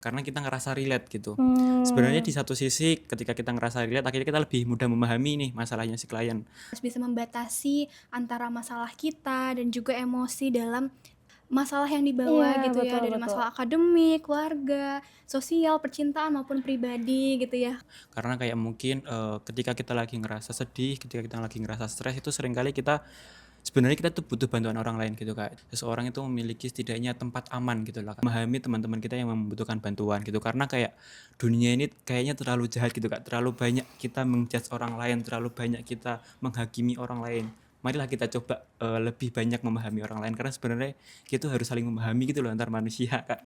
karena kita ngerasa relate gitu. Sebenarnya di Hmm. satu sisi ketika kita ngerasa relate akhirnya kita lebih mudah memahami nih masalahnya si klien. Harus bisa membatasi antara masalah kita dan juga emosi dalam masalah yang dibawa Iya, gitu ya, betul dari betul. masalah akademik, keluarga, sosial, percintaan maupun pribadi gitu ya. Karena kayak mungkin ketika kita lagi ngerasa sedih, ketika kita lagi ngerasa stres itu seringkali kita sebenarnya kita tuh butuh bantuan orang lain gitu Kak. Seseorang itu memiliki setidaknya tempat aman gitu lah Kak. Memahami teman-teman kita yang membutuhkan bantuan gitu. Karena kayak dunia ini kayaknya terlalu jahat gitu Kak. Terlalu banyak kita menjudge orang lain, terlalu banyak kita menghakimi orang lain. Marilah kita coba lebih banyak memahami orang lain karena sebenarnya kita tuh harus saling memahami gitu loh antar manusia Kak.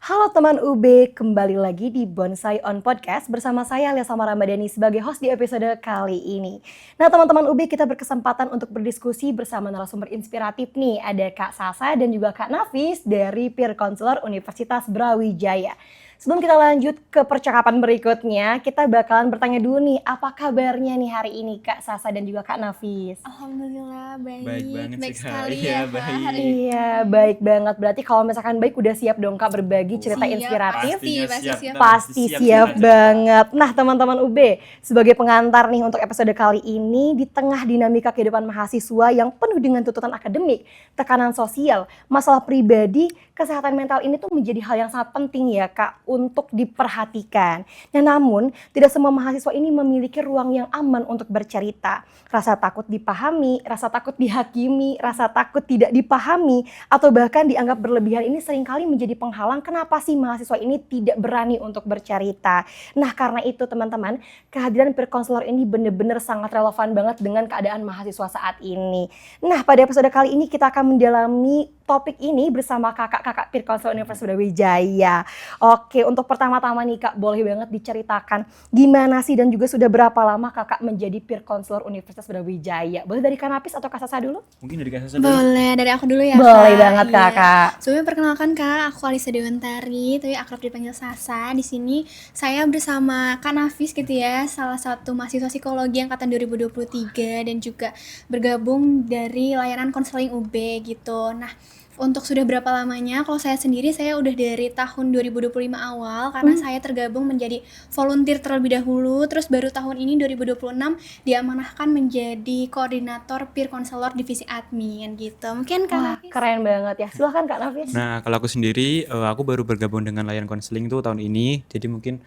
Halo teman UB, kembali lagi di Bonsai On Podcast bersama saya Alia Sama Ramadhani sebagai host di episode kali ini. Nah teman-teman UB, kita berkesempatan untuk berdiskusi bersama narasumber inspiratif nih. Ada Kak Sasa dan juga Kak Nafis dari Peer Counselor Universitas Brawijaya. Sebelum kita lanjut ke percakapan berikutnya, kita bakalan bertanya dulu nih, apa kabarnya nih hari ini Kak Sasa dan juga Kak Nafis? Alhamdulillah baik. Baik banget Baik sih Kak. sekali Iya, ya Kak baik. hari ini. Iya, baik banget. Berarti kalau misalkan baik udah siap dong Kak berbagi cerita Siap, inspiratif? pasti siap. Pasti siap banget. Nah teman-teman UB, sebagai pengantar nih untuk episode kali ini, di tengah dinamika kehidupan mahasiswa yang penuh dengan tuntutan akademik, tekanan sosial, masalah pribadi, kesehatan mental ini tuh menjadi hal yang sangat penting ya Kak untuk diperhatikan. Nah namun, tidak semua mahasiswa ini memiliki ruang yang aman untuk bercerita. Rasa takut dipahami, rasa takut dihakimi, rasa takut tidak dipahami, atau bahkan dianggap berlebihan ini seringkali menjadi penghalang kenapa sih mahasiswa ini tidak berani untuk bercerita. Nah karena itu teman-teman, kehadiran peer counselor ini benar-benar sangat relevan banget dengan keadaan mahasiswa saat ini. Nah pada episode kali ini kita akan mendalami topik ini bersama kakak-kakak peer counselor Universitas Brawijaya. Oke, untuk pertama-tama nih Kak, boleh banget diceritakan gimana sih dan juga sudah berapa lama kakak menjadi peer counselor Universitas Brawijaya? Boleh dari Kak Nafis atau Kak Sasa dulu? Mungkin dari Kak Sasa dulu. Boleh, dari aku dulu ya Boleh Kak. banget Iya. Kakak. Sebelumnya perkenalkan Kak, aku Alisa Dewantari, tapi akrab dipanggil Sasa. Di sini saya bersama Kak Nafis gitu ya, salah satu mahasiswa psikologi angkatan 2023 dan juga bergabung dari layanan konseling UB gitu. Nah, untuk sudah berapa lamanya, kalau saya sendiri saya udah dari tahun 2025 awal karena saya tergabung menjadi volunteer terlebih dahulu, terus baru tahun ini 2026 diamanahkan menjadi koordinator peer counselor divisi admin gitu. Mungkin Kak Wah Nafis? keren banget ya, silahkan Kak Nafis. Nah, kalau aku sendiri, aku baru bergabung dengan layanan konseling tuh tahun ini. Jadi mungkin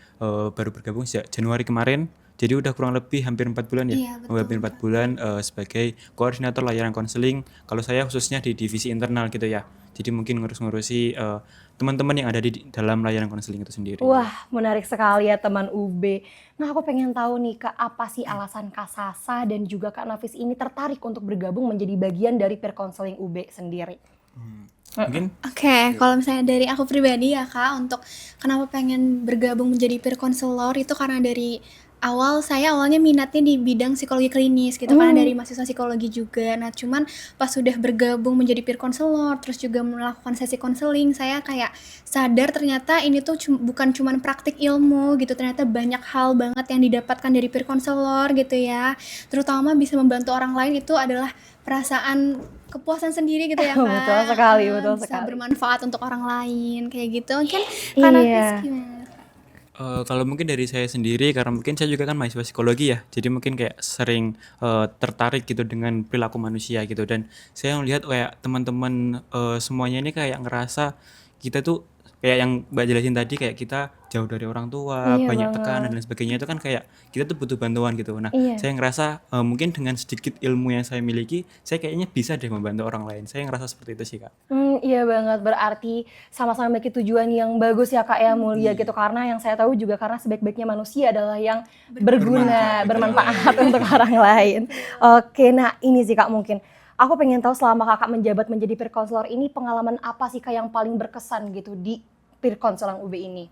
baru bergabung sejak Januari kemarin. Jadi udah kurang lebih hampir 4 bulan ya. Iya, betul. Hampir 4 bulan sebagai koordinator layanan konseling. Kalau saya khususnya di divisi internal gitu ya. Jadi mungkin ngurus-ngurusi teman-teman yang ada di dalam layanan konseling itu sendiri. Wah menarik sekali ya teman UB. Nah aku pengen tahu nih Kak, apa sih alasan Kak Sasa dan juga Kak Nafis ini tertarik untuk bergabung menjadi bagian dari peer counseling UB sendiri? Mungkin Oke, kalau misalnya dari aku pribadi ya Kak, untuk kenapa pengen bergabung menjadi peer counselor itu karena dari awal saya awalnya minatnya di bidang psikologi klinis gitu, karena dari mahasiswa psikologi juga. Nah cuman pas sudah bergabung menjadi peer counselor, terus juga melakukan sesi konseling, saya kayak sadar ternyata ini tuh bukan cuman praktik ilmu gitu, ternyata banyak hal banget yang didapatkan dari peer counselor gitu ya. Terutama bisa membantu orang lain itu adalah perasaan kepuasan sendiri gitu ya Kak. Betul sekali, betul Bisa sekali. bermanfaat untuk orang lain kayak gitu. Mungkin Kak Nafis Iya. gimana? kalau mungkin dari saya sendiri karena mungkin saya juga kan mahasiswa psikologi ya. Jadi mungkin kayak sering tertarik gitu dengan perilaku manusia gitu dan saya melihat kayak teman-teman semuanya ini kayak ngerasa kita tuh kayak yang Mbak jelasin tadi kayak kita jauh dari orang tua, Iya banyak banget. tekanan dan lain sebagainya itu kan kayak kita tuh butuh bantuan gitu. Nah, Iya. saya ngerasa mungkin dengan sedikit ilmu yang saya miliki, saya kayaknya bisa deh membantu orang lain. Saya ngerasa seperti itu sih, Kak. Iya banget, berarti sama-sama memiliki tujuan yang bagus ya Kak ya, mulia gitu. Karena yang saya tahu juga karena sebaik-baiknya manusia adalah yang berguna, bermanfaat untuk orang lain. Oke, nah ini sih Kak mungkin. Aku pengen tahu selama Kakak menjabat menjadi peer counselor ini pengalaman apa sih Kak yang paling berkesan gitu di peer counselor UB ini?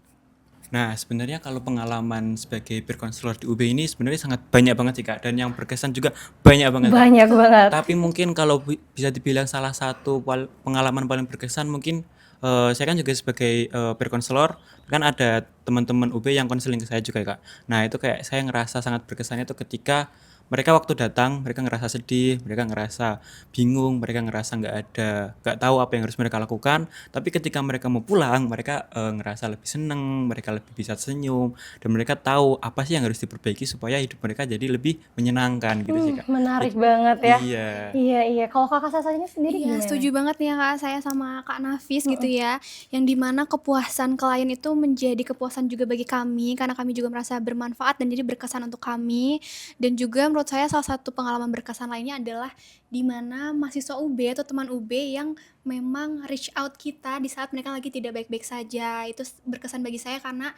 Nah, sebenarnya kalau pengalaman sebagai peer counselor di UB ini sebenarnya sangat banyak banget sih, Kak. Dan yang berkesan juga banyak banget, Kak. Banyak banget. Tapi mungkin kalau bisa dibilang salah satu pengalaman paling berkesan mungkin Saya kan juga sebagai, peer counselor, kan ada teman-teman UB yang konseling ke saya juga, Kak. Nah, itu kayak saya ngerasa sangat berkesan itu ketika mereka waktu datang, mereka ngerasa sedih, mereka ngerasa bingung, mereka ngerasa nggak tahu apa yang harus mereka lakukan. Tapi ketika mereka mau pulang, mereka, ngerasa lebih seneng, mereka lebih bisa senyum, dan mereka tahu apa sih yang harus diperbaiki supaya hidup mereka jadi lebih menyenangkan gitu sih, Kak. Menarik Jadi banget ya. iya. Iya iya. Kalau Kakak Sasanya sendiri Iya, gimana? setuju banget nih ya Kak, saya sama Kak Nafis gitu Mhm. ya, yang dimana kepuasan klien itu menjadi kepuasan juga bagi kami, karena kami juga merasa bermanfaat dan jadi berkesan untuk kami. Dan juga menurut saya salah satu pengalaman berkesan lainnya adalah di mana mahasiswa UB atau teman UB yang memang reach out kita di saat mereka lagi tidak baik-baik saja. Itu berkesan bagi saya karena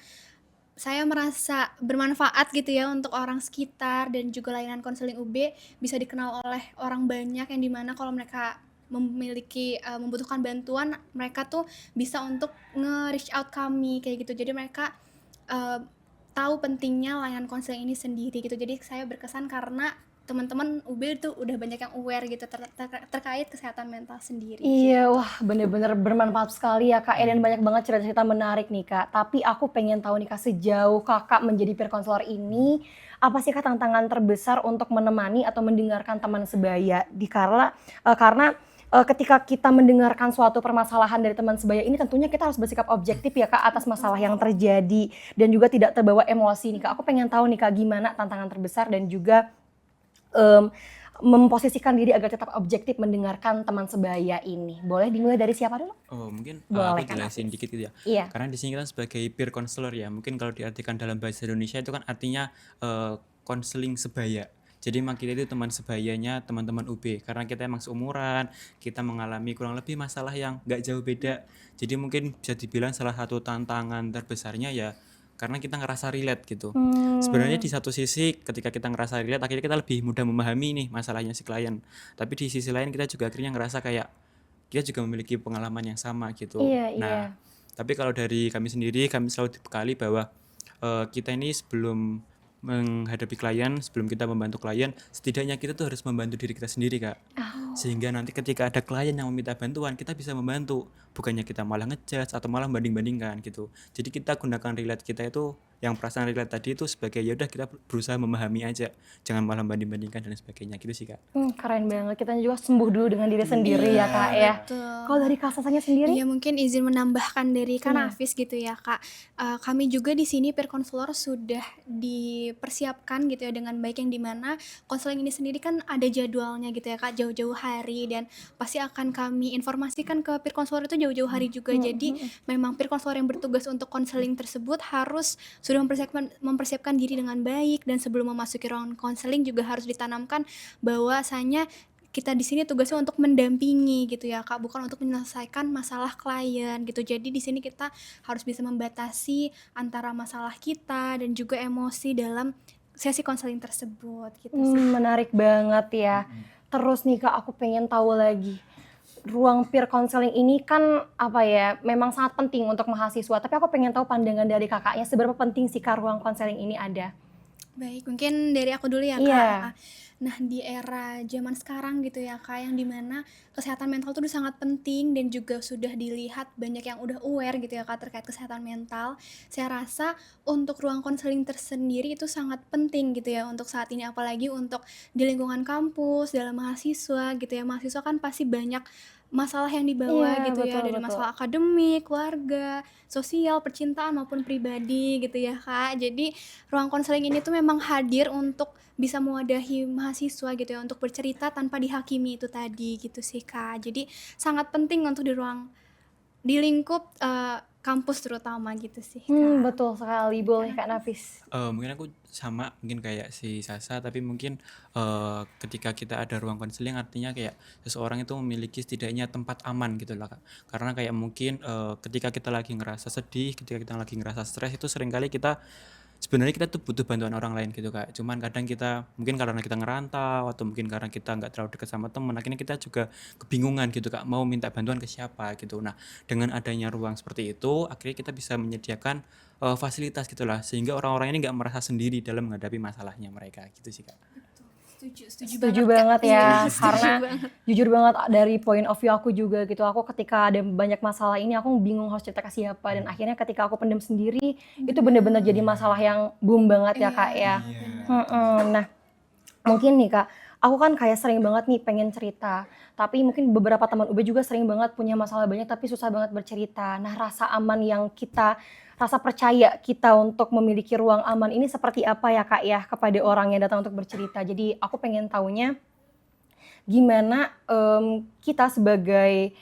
saya merasa bermanfaat gitu ya untuk orang sekitar dan juga layanan konseling UB bisa dikenal oleh orang banyak yang dimana kalau mereka membutuhkan bantuan, mereka tuh bisa untuk nge-reach out kami kayak gitu. Jadi mereka, eee, tahu pentingnya layanan konseling ini sendiri gitu. Jadi saya berkesan karena teman-teman UB tuh udah banyak yang aware gitu terkait kesehatan mental sendiri Iya, gitu. wah bener-bener bermanfaat sekali ya Kak ya, dan Mmm. banyak banget cerita-cerita menarik nih Kak. Tapi aku pengen tahu nih Kak, sejauh Kakak menjadi peer counselor ini, apa sih Kak tantangan terbesar untuk menemani atau mendengarkan teman sebaya? Karena ketika kita mendengarkan suatu permasalahan dari teman sebaya ini tentunya kita harus bersikap objektif ya Kak atas masalah yang terjadi dan juga tidak terbawa emosi nih Kak. Aku pengen tahu nih Kak, gimana tantangan terbesar dan juga, mmm, memposisikan diri agar tetap objektif mendengarkan teman sebaya ini. Boleh dimulai dari siapa dulu? Oh mungkin, Boleh aku Kak jelasin Nafis. dikit gitu ya. Iya. Karena di sini kita sebagai peer counselor ya, mungkin kalau diartikan dalam bahasa Indonesia itu kan artinya, konseling sebaya. Jadi emang kita itu teman sebayanya teman-teman UB, karena kita emang seumuran, kita mengalami kurang lebih masalah yang nggak jauh beda. Jadi mungkin bisa dibilang salah satu tantangan terbesarnya ya, karena kita ngerasa relate gitu. Sebenarnya di Mmm, satu sisi ketika kita ngerasa relate, akhirnya kita lebih mudah memahami nih masalahnya si klien. Tapi di sisi lain kita juga akhirnya ngerasa kayak dia juga memiliki pengalaman yang sama gitu. iya iya. Nah, tapi kalau dari kami sendiri, kami selalu dibekali bahwa, kita ini sebelum menghadapi klien, sebelum kita membantu klien, setidaknya kita tuh harus membantu diri kita sendiri, Kak. Oh. Sehingga nanti ketika ada klien yang meminta bantuan, kita bisa membantu, bukannya kita malah nge-judge atau malah banding-bandingkan gitu. Jadi kita gunakan relate kita itu, yang perasaan relate tadi itu sebagai ya udah kita berusaha memahami aja, jangan malah banding-bandingkan dan sebagainya gitu sih, Kak. Keren banget. Kita juga sembuh dulu dengan diri sendiri ya Kak Iya, ya. betul. Kalau dari Kak Sasanya sendiri? Iya mungkin izin menambahkan dari Kak Iya. Nafis gitu ya Kak, kami juga di sini peer counselor sudah dipersiapkan gitu ya dengan baik yang dimana konseling ini sendiri kan ada jadwalnya gitu ya Kak, jauh-jauh hari dan pasti akan kami informasikan ke peer counselor itu jauh-jauh hari juga. Mhm Jadi mhm. memang peer counselor yang bertugas untuk konseling tersebut harus sudah mempersiapkan diri dengan baik dan sebelum memasuki ruangan konseling juga harus ditanamkan bahwasanya kita di sini tugasnya untuk mendampingi gitu ya Kak, bukan untuk menyelesaikan masalah klien gitu. Jadi di sini kita harus bisa membatasi antara masalah kita dan juga emosi dalam sesi konseling tersebut gitu sih. Menarik banget ya. Mhm. Terus nih Kak, aku pengen tahu lagi, ruang peer counseling ini kan, apa ya, memang sangat penting untuk mahasiswa, tapi aku pengen tahu pandangan dari Kakaknya, seberapa penting sih Kak ruang konseling ini ada? Baik, mungkin dari aku dulu ya, Kak, Iya. heeh. Nah, di era zaman sekarang gitu ya, Kak, yang dimana kesehatan mental tuh udah sangat penting dan juga sudah dilihat banyak yang udah aware gitu ya, Kak, terkait kesehatan mental. Saya rasa untuk ruang konseling tersendiri itu sangat penting gitu ya untuk saat ini, apalagi untuk di lingkungan kampus, dalam mahasiswa gitu ya. Mahasiswa kan pasti banyak masalah yang Iya, dibawa gitu ya, betul dari betul. masalah akademik, keluarga, sosial, percintaan maupun pribadi gitu ya, Kak. Jadi ruang konseling ini tuh memang hadir untuk bisa mewadahi mahasiswa gitu ya, untuk bercerita tanpa dihakimi itu tadi gitu sih, Kak. Jadi sangat penting untuk di lingkup, kampus terutama gitu sih, Kak. Betul sekali. Kak Boleh Kak Nafis? Nafis. Mungkin aku sama, mungkin kayak si Sasa, tapi mungkin, ketika kita ada ruang konseling artinya kayak seseorang itu memiliki setidaknya tempat aman gitu lah, Kak. Karena kayak mungkin, ketika kita lagi ngerasa sedih, ketika kita lagi ngerasa stres itu seringkali kita sebenarnya kita tuh butuh bantuan orang lain gitu, Kak. Cuman kadang kita mungkin karena kita ngerantau atau mungkin karena kita nggak terlalu dekat sama temen, akhirnya kita juga kebingungan gitu, Kak, mau minta bantuan ke siapa gitu. Nah, dengan adanya ruang seperti itu, akhirnya kita bisa menyediakan, fasilitas gitulah, sehingga orang-orang ini nggak merasa sendiri dalam menghadapi masalahnya mereka, gitu sih, Kak. Setuju Kak. banget Iya, ya, setuju karena banget. jujur banget dari point of view aku juga gitu, aku ketika ada banyak masalah ini aku bingung harus cerita ke siapa, dan akhirnya ketika aku pendam sendiri itu bener-bener jadi masalah yang boom banget ya Kak ya. Iya, benar. Nah mungkin nih Kak, aku kan kayak sering banget nih pengen cerita, tapi mungkin beberapa teman UB juga sering banget punya masalah banyak tapi susah banget bercerita. Nah rasa aman yang kita, rasa percaya kita untuk memiliki ruang aman ini seperti apa ya Kak ya kepada orang yang datang untuk bercerita. Jadi aku pengen taunya gimana kita sebagai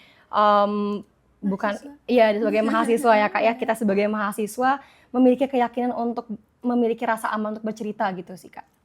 bukan iya sebagai mahasiswa ya Kak ya, kita sebagai mahasiswa memiliki keyakinan untuk memiliki rasa aman untuk bercerita gitu sih Kak.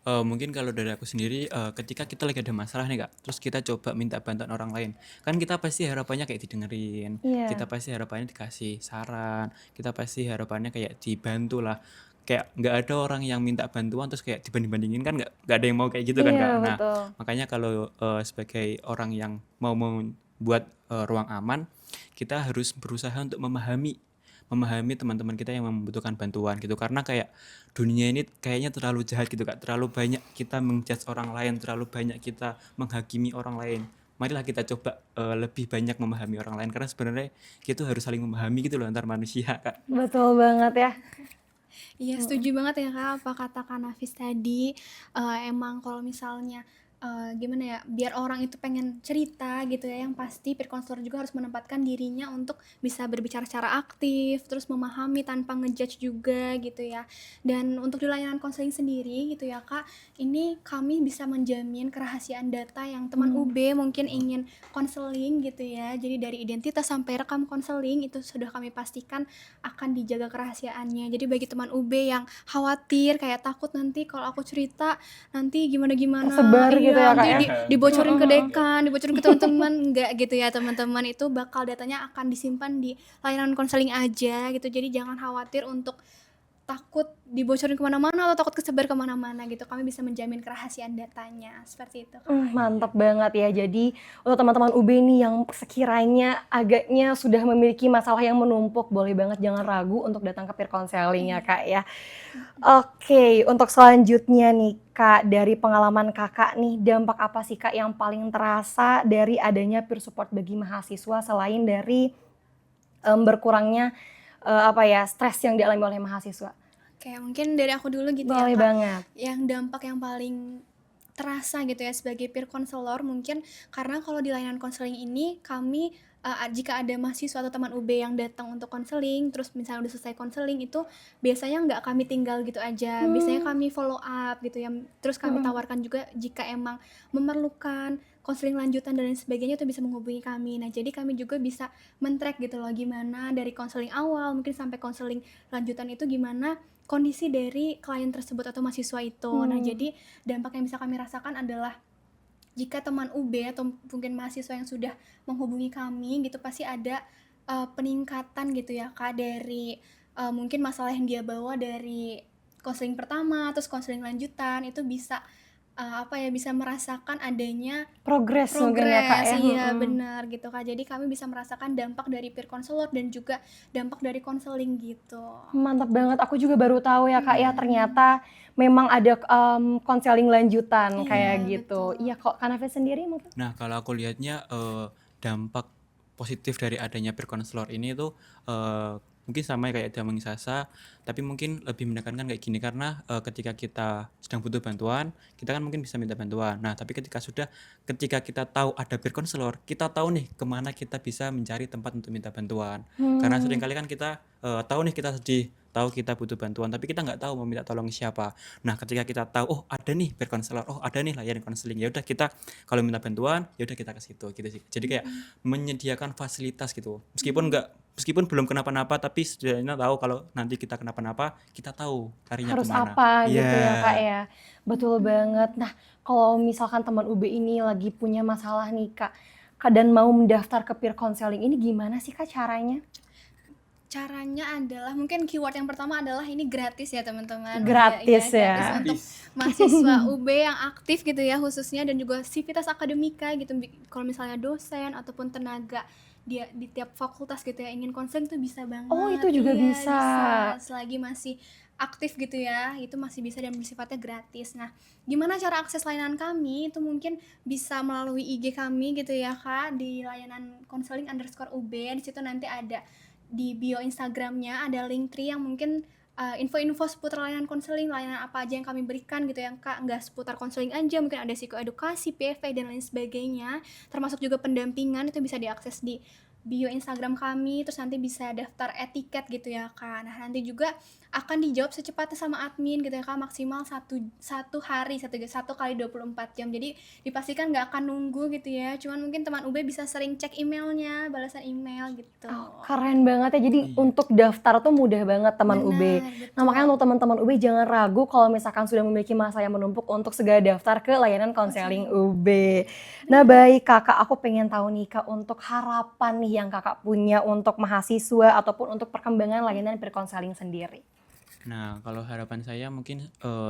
Oh, mungkin kalau dari aku sendiri, ketika kita lagi ada masalah nih Kak, terus kita coba minta bantuan orang lain, kan kita pasti harapannya kayak didengerin, kita Iya. pasti harapannya dikasih saran, kita pasti harapannya kayak dibantu lah. Kayak nggak ada orang yang minta bantuan terus kayak dibanding-bandingin, kan nggak ada yang mau kayak gitu kan Iya Kak. Nah, betul. makanya kalau sebagai orang yang mau membuat ruang aman, kita harus berusaha untuk memahami teman-teman kita yang membutuhkan bantuan gitu, karena kayak dunia ini kayaknya terlalu jahat gitu Kak, terlalu banyak kita menjudge orang lain, terlalu banyak kita menghakimi orang lain. Marilah kita coba lebih banyak memahami orang lain, karena sebenarnya kita harus saling memahami gitu loh antar manusia Kak. Betul banget ya. Iya, setuju banget ya Kak, apa kata Kak Nafis tadi. Emang kalau misalnya gimana ya, biar orang itu pengen cerita gitu ya, yang pasti peer counselor juga harus menempatkan dirinya untuk bisa berbicara secara aktif, terus memahami tanpa ngejudge juga gitu ya. Dan untuk di layanan konseling sendiri gitu ya Kak, ini kami bisa menjamin kerahasiaan data yang teman UB mungkin ingin konseling gitu ya. Jadi dari identitas sampai rekam konseling itu sudah kami pastikan akan dijaga kerahasiaannya. Jadi bagi teman UB yang khawatir kayak takut nanti kalau aku cerita nanti gimana-gimana, Tersebar gitu ya Kak nanti ya. dibocorin ke dekan, dibocorin ke teman-teman, enggak gitu ya teman-teman, itu bakal datanya akan disimpan di layanan konseling aja gitu. Jadi jangan khawatir untuk takut dibocorin kemana-mana atau takut kesebar kemana-mana gitu. Kami bisa menjamin kerahasiaan datanya seperti itu Kak. Mantap banget ya. Jadi untuk teman-teman UB nih yang sekiranya agaknya sudah memiliki masalah yang menumpuk, boleh banget jangan ragu untuk datang ke peer counseling ya Kak ya. Oke, untuk selanjutnya nih Kak, dari pengalaman Kakak nih, dampak apa sih Kak yang paling terasa dari adanya peer support bagi mahasiswa selain dari berkurangnya apa ya, stres yang dialami oleh mahasiswa? Oke, mungkin dari aku dulu gitu ya Boleh Kak. banget. Yang dampak yang paling terasa gitu ya sebagai peer counselor mungkin karena kalau di layanan konseling ini kami jika ada mahasiswa atau teman UB yang datang untuk konseling terus misalnya udah selesai konseling itu biasanya nggak kami tinggal gitu aja, biasanya kami follow up gitu ya, terus kami tawarkan juga jika emang memerlukan konseling lanjutan dan lain sebagainya itu bisa menghubungi kami. Nah jadi kami juga bisa men-track gitu loh gimana dari konseling awal mungkin sampai konseling lanjutan itu gimana kondisi dari klien tersebut atau mahasiswa itu. Nah jadi dampak yang bisa kami rasakan adalah jika teman UB atau mungkin mahasiswa yang sudah menghubungi kami gitu pasti ada peningkatan gitu ya Kak dari mungkin masalah yang dia bawa dari konseling pertama terus konseling lanjutan itu bisa bisa merasakan adanya Progres mungkin ya Kak ya. iya benar gitu Kak. Jadi kami bisa merasakan dampak dari peer counselor dan juga dampak dari konseling gitu. Mantap banget, aku juga baru tahu ya Kak ya, ternyata memang ada konseling lanjutan kayak gitu. betul. Iya kok, Kak Nafis sendiri mungkin? Nah, kalau aku lihatnya dampak positif dari adanya peer counselor ini tuh mungkin sama kayak Dameng Sasa, tapi mungkin lebih menekankan kayak gini, karena ketika kita sedang butuh bantuan, kita kan mungkin bisa minta bantuan. Nah, tapi ketika kita tahu ada peer counselor, kita tahu nih kemana kita bisa mencari tempat untuk minta bantuan. Karena seringkali kan kita tahu nih kita sedih, tahu kita butuh bantuan, tapi kita nggak tahu mau minta tolong siapa. Nah, ketika kita tahu, oh ada nih peer counselor, oh ada nih layanan konseling, ya udah kita kalau minta bantuan, ya udah kita ke situ gitu sih. Jadi kayak menyediakan fasilitas gitu. Meskipun belum kenapa-napa, tapi setidaknya tahu kalau nanti kita kenapa-napa, kita tahu larinya Harus kemana. apa gitu ya Iya. Kak ya. Betul banget. Nah, kalau misalkan teman UB ini lagi punya masalah nih Kak, dan mau mendaftar ke peer counseling ini gimana sih Kak caranya? Caranya adalah mungkin keyword yang pertama adalah ini gratis ya teman-teman. Gratis ya. Gratis untuk mahasiswa UB yang aktif gitu ya khususnya dan juga sivitas akademika gitu. Kalau misalnya dosen ataupun tenaga dia di tiap fakultas gitu ya ingin konseling tuh bisa banget. Oh, itu juga Iya, bisa. selagi masih aktif gitu ya, itu masih bisa dan bersifatnya gratis. Nah, gimana cara akses layanan kami? Itu mungkin bisa melalui IG kami gitu ya Kak, di layanan konseling_UB. Di situ nanti ada di bio Instagramnya ada Linktree yang mungkin info-info seputar layanan konseling, layanan apa aja yang kami berikan gitu ya Kak, nggak seputar konseling aja, mungkin ada psikoedukasi, PV dan lain sebagainya, termasuk juga pendampingan, itu bisa diakses di bio Instagram kami, terus nanti bisa daftar etiket gitu ya Kak. Nah nanti juga akan dijawab secepatnya sama admin gitu ya Kak, maksimal satu hari, satu kali 24 jam. Jadi dipastikan nggak akan nunggu gitu ya, cuman mungkin teman UB bisa sering cek emailnya, balasan email gitu. Oh, keren banget ya. Jadi Iya. untuk daftar tuh mudah banget teman UB. Benar, Nah, makanya betul. untuk teman-teman UB jangan ragu kalau misalkan sudah memiliki masa yang menumpuk untuk segera daftar ke layanan konseling UB. Nah, baik Kakak, aku pengen tahu nih Kak, untuk harapan nih yang Kakak punya untuk mahasiswa ataupun untuk perkembangan layanan perkonseling sendiri. Nah, kalau harapan saya mungkin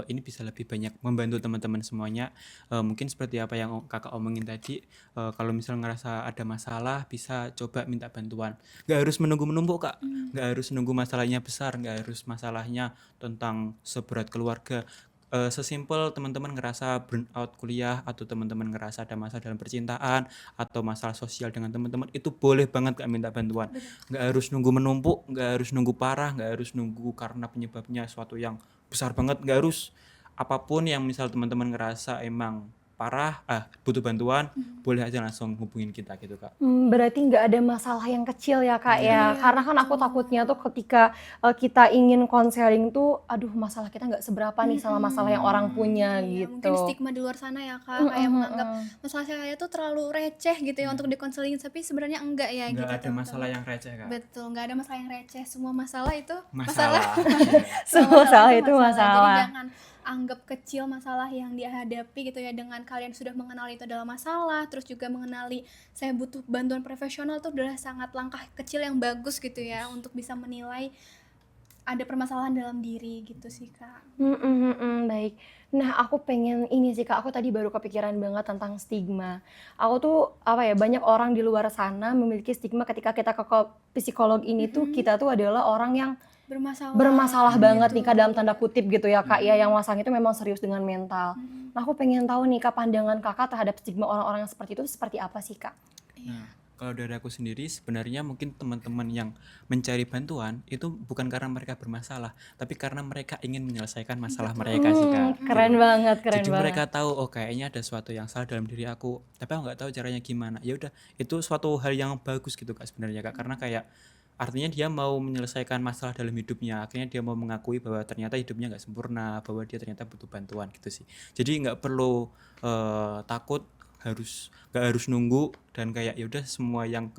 ini bisa lebih banyak membantu teman-teman semuanya. Mungkin seperti apa yang kakak omongin tadi, kalau misal ngerasa ada masalah bisa coba minta bantuan. Nggak harus menunggu menumpuk kak, nggak harus nunggu masalahnya besar, nggak harus masalahnya tentang seberat keluarga. Sesimpel teman-teman ngerasa burnout kuliah atau teman-teman ngerasa ada masalah dalam percintaan atau masalah sosial dengan teman-teman, itu boleh banget kak minta bantuan. Nggak harus nunggu menumpuk, nggak harus nunggu parah, nggak harus nunggu karena penyebabnya suatu yang besar banget, nggak harus. Apapun yang misal teman-teman ngerasa emang parah, butuh bantuan, boleh aja langsung hubungin kita gitu kak. Berarti nggak ada masalah yang kecil ya Kak ya? Iya, Karena kan aku betul. takutnya tuh ketika kita ingin konseling tuh, aduh masalah kita nggak seberapa nih sama masalah yang orang punya Iya, mungkin gitu. stigma di luar sana ya Kak, Mhm kayak menganggap mhm. masalah saya tuh terlalu receh gitu ya untuk dikonseling, tapi sebenarnya enggak ya Nggak gitu ada masalah teman-teman. yang receh kak. Betul, nggak ada masalah yang receh, semua masalah itu masalah. Masalah. Iya. Semua masalah itu Jadi masalah. jangan anggap kecil masalah yang dihadapi gitu ya, dengan kalian sudah mengenali itu adalah masalah, terus juga mengenali saya butuh bantuan profesional tuh adalah sangat langkah kecil yang bagus gitu ya untuk bisa menilai ada permasalahan dalam diri gitu sih Kak. Baik. Nah, aku pengen ini sih Kak, aku tadi baru kepikiran banget tentang stigma. Aku tuh apa ya, banyak orang di luar sana memiliki stigma ketika kita ke psikolog ini tuh kita tuh adalah orang yang bermasalah banget nih Kak, dalam tanda kutip gitu ya Kak ya, yang masalahnya itu memang serius dengan mental. Nah, aku pengen tahu nih Kak, pandangan Kakak terhadap stigma orang-orang yang seperti itu seperti apa sih Kak? Nah, kalau dari aku sendiri sebenarnya mungkin teman-teman yang mencari bantuan itu bukan karena mereka bermasalah, tapi karena mereka ingin menyelesaikan masalah mereka sih kak. Keren Gitu. banget, keren Jadi banget. mereka tahu oh kayaknya ada sesuatu yang salah dalam diri aku, tapi aku nggak tahu caranya gimana. Ya udah, itu suatu hal yang bagus gitu kak sebenarnya kak, karena kayak artinya dia mau menyelesaikan masalah dalam hidupnya, akhirnya dia mau mengakui bahwa ternyata hidupnya nggak sempurna, bahwa dia ternyata butuh bantuan gitu sih. Jadi nggak perlu takut nggak harus nunggu dan kayak ya udah semua yang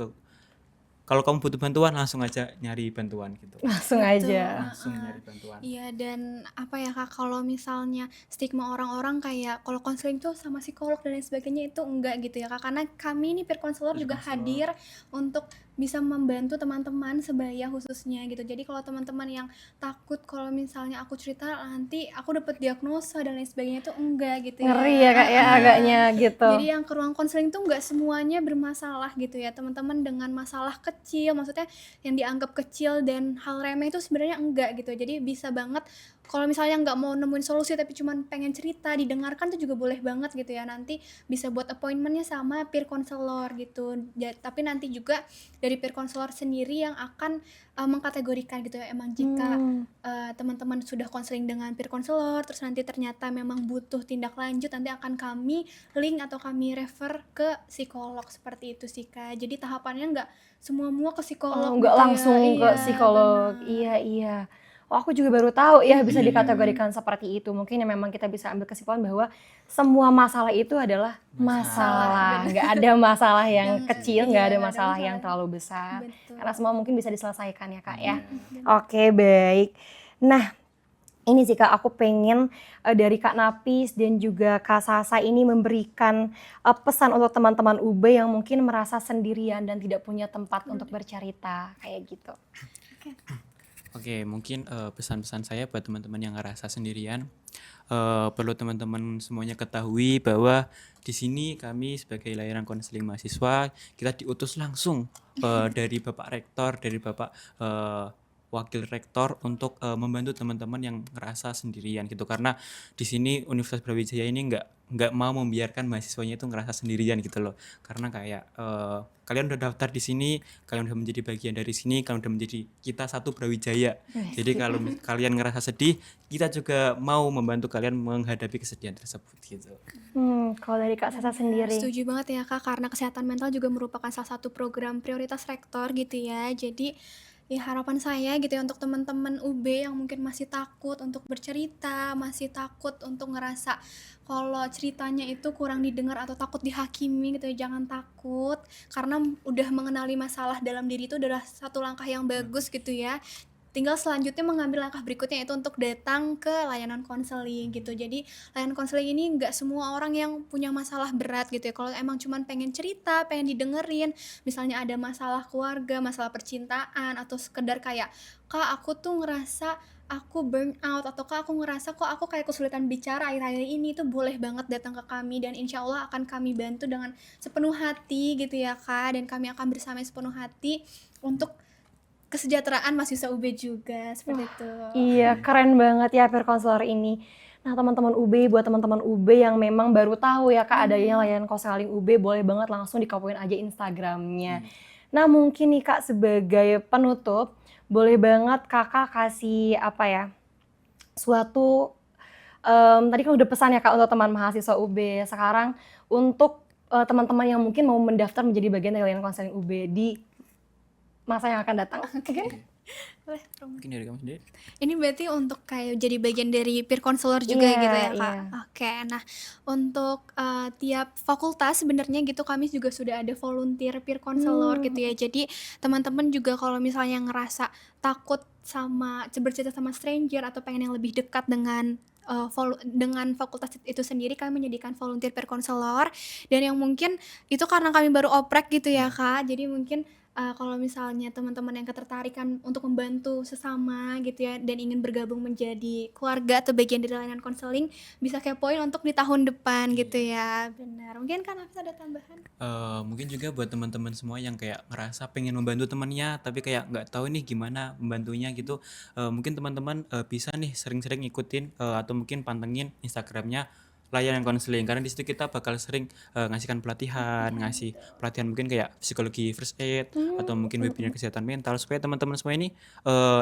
kalau kamu butuh bantuan langsung aja nyari bantuan gitu. Langsung Betul, aja. Langsung nyari bantuan. Iya, dan apa ya Kak, kalau misalnya stigma orang-orang kayak kalau konseling tuh sama psikolog dan lain sebagainya itu enggak gitu ya Kak, karena kami nih peer counselor juga hadir untuk bisa membantu teman-teman sebaya khususnya gitu. Jadi kalau teman-teman yang takut kalau misalnya aku cerita nanti aku dapat diagnosa dan lain sebagainya itu enggak gitu ya. Ngeri ya Kak ya agaknya gitu. Jadi yang ke ruang konseling tuh nggak semuanya bermasalah gitu ya teman-teman, dengan masalah kecil, maksudnya yang dianggap kecil dan hal remeh itu sebenarnya enggak gitu. Jadi bisa banget kalau misalnya nggak mau nemuin solusi tapi cuman pengen cerita didengarkan tuh juga boleh banget gitu ya, nanti bisa buat appointmentnya sama peer counselor gitu. Tapi nanti juga dari peer counselor sendiri yang akan mengkategorikan gitu ya, emang jika teman-teman sudah konseling dengan peer counselor terus nanti ternyata memang butuh tindak lanjut, nanti akan kami link atau kami refer ke psikolog, seperti itu sih Kak. Jadi tahapannya nggak semua ke psikolog Nggak gitu ya. langsung ke Iya, psikolog. benar. Iya iya. Oh, aku juga baru tahu ya bisa Iya. dikategorikan seperti itu. Mungkin ya memang kita bisa ambil kesimpulan bahwa semua masalah itu adalah masalah. Benar. Nggak ada masalah yang Yang kecil, iya, nggak ada nggak ada masalah yang masalah. terlalu besar. Betul. Karena semua mungkin bisa diselesaikan ya Kak ya. Iya. Oke, baik. Nah, ini sih Kak, aku pengen dari Kak Napis dan juga Kak Sasa ini memberikan pesan untuk teman-teman UB yang mungkin merasa sendirian dan tidak punya tempat untuk bercerita kayak gitu. Oke, mungkin pesan-pesan saya buat teman-teman yang ngerasa sendirian, perlu teman-teman semuanya ketahui bahwa di sini kami sebagai layanan konseling mahasiswa kita diutus langsung dari Bapak Rektor, dari Bapak wakil rektor untuk membantu teman-teman yang ngerasa sendirian gitu. Karena di sini Universitas Brawijaya ini nggak mau membiarkan mahasiswanya itu ngerasa sendirian gitu loh. Karena kayak kalian udah daftar di sini, kalian udah menjadi bagian dari sini, kalian udah menjadi kita satu Brawijaya. Jadi kalau kalian ngerasa sedih, kita juga mau membantu kalian menghadapi kesedihan tersebut gitu. Kalau dari Kak Sasa sendiri. Setuju banget ya Kak, karena kesehatan mental juga merupakan salah satu program prioritas rektor gitu ya. Jadi ya harapan saya gitu ya untuk teman-teman UB yang mungkin masih takut untuk bercerita, masih takut untuk ngerasa kalau ceritanya itu kurang didengar atau takut dihakimi gitu ya, jangan takut karena udah mengenali masalah dalam diri itu adalah satu langkah yang bagus gitu ya. Tinggal selanjutnya mengambil langkah berikutnya itu untuk datang ke layanan konseling gitu. Jadi layanan konseling ini nggak semua orang yang punya masalah berat gitu ya. Kalau emang cuman pengen cerita, pengen didengerin, misalnya ada masalah keluarga, masalah percintaan, atau sekedar kayak, Kak aku tuh ngerasa aku burn out, atau Kak aku ngerasa kok aku kayak kesulitan bicara akhir-akhir ini, itu boleh banget datang ke kami dan insya Allah akan kami bantu dengan sepenuh hati gitu ya Kak. Dan kami akan bersama sepenuh hati untuk kesejahteraan mahasiswa UB juga seperti itu. Iya, keren banget ya peer counselor ini. Nah, teman-teman UB, buat teman-teman UB yang memang baru tahu ya Kak adanya layanan konseling UB, boleh banget langsung dikepoin aja Instagramnya. Nah, mungkin nih Kak sebagai penutup, boleh banget Kakak kasih apa ya, suatu tadi kan udah pesan ya Kak untuk teman mahasiswa UB. Sekarang untuk teman-teman yang mungkin mau mendaftar menjadi bagian dari layanan konseling UB di masa yang akan datang. Mungkin Boleh, Rom. Mungkin dari kamu sendiri. Ini berarti untuk kayak jadi bagian dari peer counselor juga Iya, gitu ya Kak? iya. Oke, nah untuk tiap fakultas sebenarnya gitu kami juga sudah ada volunteer peer counselor gitu ya. Jadi teman-teman juga kalau misalnya ngerasa takut sama bercerita sama stranger atau pengen yang lebih dekat dengan dengan fakultas itu sendiri, kami menyediakan volunteer peer counselor. Dan yang mungkin itu karena kami baru oprek gitu ya Kak, jadi mungkin kalau misalnya teman-teman yang ketertarikan untuk membantu sesama gitu ya dan ingin bergabung menjadi keluarga atau bagian dari layanan konseling, bisa kepoin untuk di tahun depan gitu ya. Benar. Mungkin kan Hafiz ada tambahan? Mungkin juga buat teman-teman semua yang kayak ngerasa pengen membantu temannya tapi kayak nggak tahu nih gimana membantunya gitu. Mungkin teman-teman bisa nih sering-sering ikutin atau mungkin pantengin Instagramnya layanan konseling, karena di situ kita bakal sering ngasihkan pelatihan, ngasih pelatihan mungkin kayak psikologi first aid atau mungkin webinar kesehatan mental supaya teman-teman semua ini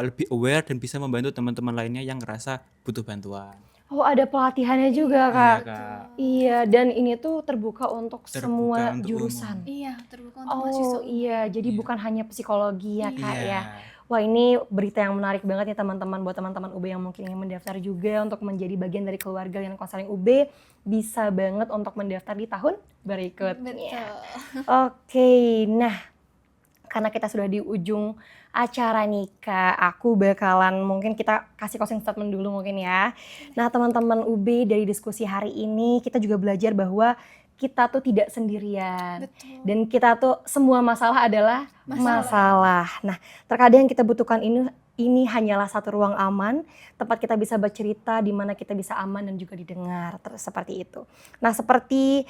lebih aware dan bisa membantu teman-teman lainnya yang ngerasa butuh bantuan. Oh, ada pelatihannya juga Iya Kak. Kak, Iya, dan ini tuh terbuka untuk terbuka semua untuk jurusan. Iya, terbuka untuk mahasiswa Oh UB. iya, jadi Iya. bukan hanya psikologi ya Kak Iya. ya. Wah, ini berita yang menarik banget nih teman-teman, buat teman-teman UB yang mungkin ingin mendaftar juga untuk menjadi bagian dari keluarga yang konseling UB, bisa banget untuk mendaftar di tahun berikutnya. Betul. Oke, nah karena kita sudah di ujung acara nih Kak, aku bakalan mungkin kita kasih closing statement dulu mungkin ya. Nah teman-teman UB, dari diskusi hari ini kita juga belajar bahwa kita tuh tidak sendirian. Betul. Dan kita tuh semua masalah adalah masalah. Nah, terkadang kita butuhkan ini hanyalah satu ruang aman, tempat kita bisa bercerita, di mana kita bisa aman dan juga didengar, seperti itu. Nah, seperti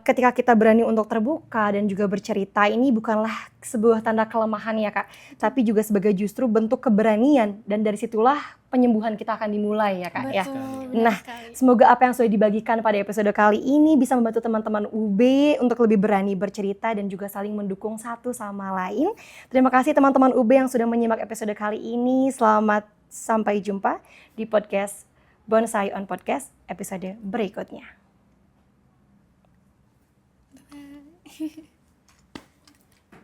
ketika kita berani untuk terbuka dan juga bercerita, ini bukanlah sebuah tanda kelemahan ya Kak, tapi juga sebagai justru bentuk keberanian, dan dari situlah penyembuhan kita akan dimulai ya Kak ya. Betul. Nah, semoga apa yang sudah dibagikan pada episode kali ini bisa membantu teman-teman UB untuk lebih berani bercerita dan juga saling mendukung satu sama lain. Terima kasih teman-teman UB yang sudah menyimak episode kali ini. Selamat sampai jumpa di podcast Bonsai on Podcast episode berikutnya. Bye.